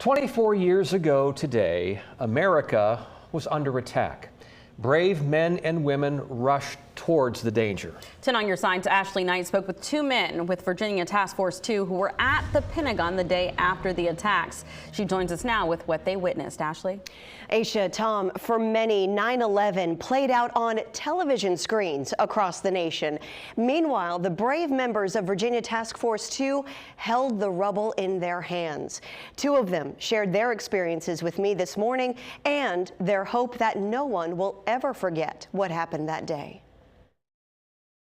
24 years ago today, America was under attack. Brave men and women rushed towards the danger. 10 on your side's Ashley Knight spoke with two men with Virginia Task Force 2 who were at the Pentagon the day after the attacks. She joins us now with what they witnessed. Ashley? Aisha, Tom, for many, 9/11 played out on television screens across the nation. Meanwhile, the brave members of Virginia Task Force 2 held the rubble in their hands. Two of them shared their experiences with me this morning and their hope that no one will ever forget what happened that day.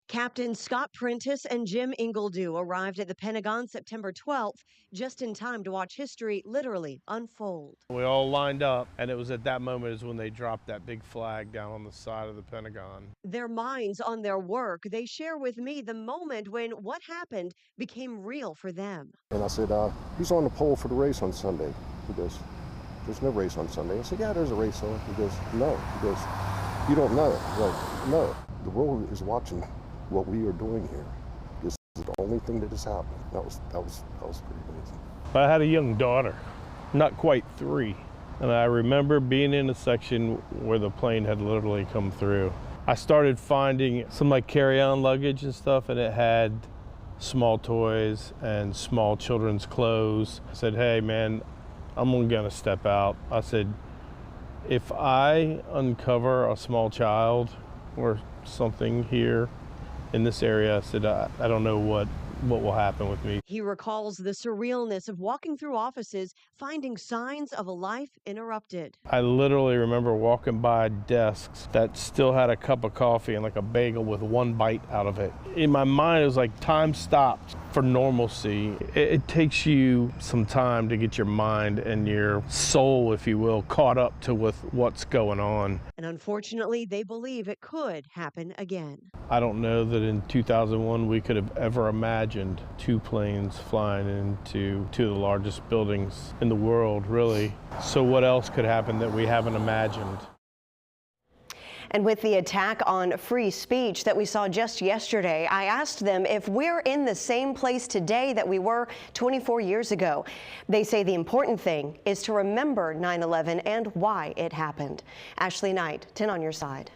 Captain Scott Prentice and Jim Ingledew arrived at the Pentagon September 12th, just in time to watch history literally unfold. We all lined up, and it was at that moment is when they dropped that big flag down on the side of the Pentagon. Their minds on their work, they share with me the moment when what happened became real for them. And I said, who's on the pole for the race on Sunday? He goes, there's no race on Sunday. I said, yeah, there's a race on. He goes, no. He goes, you don't know. I'm like, no. The world is watching what we are doing here. This is the only thing that has happened. That was pretty amazing. I had a young daughter, not quite 3, and I remember being in a section where the plane had literally come through. I started finding some like carry-on luggage and stuff, and it had small toys and small children's clothes. I said, hey man, I'm gonna step out. I said, if I uncover a small child or something here in this area, I said, I don't know what will happen with me. He recalls the surrealness of walking through offices, finding signs of a life interrupted. I literally remember walking by desks that still had a cup of coffee and like a bagel with one bite out of it. In my mind, it was like time stopped for normalcy. It takes you some time to get your mind and your soul, if you will, caught up to with what's going on. And unfortunately, they believe it could happen again. I don't know that in 2001 we could have ever imagined 2 planes flying into 2 of the largest buildings in the world, really. So what else could happen that we haven't imagined? And with the attack on free speech that we saw just yesterday, I asked them if we're in the same place today that we were 24 years ago. They say the important thing is to remember 9/11 and why it happened. Ashley Knight, 10 on your side.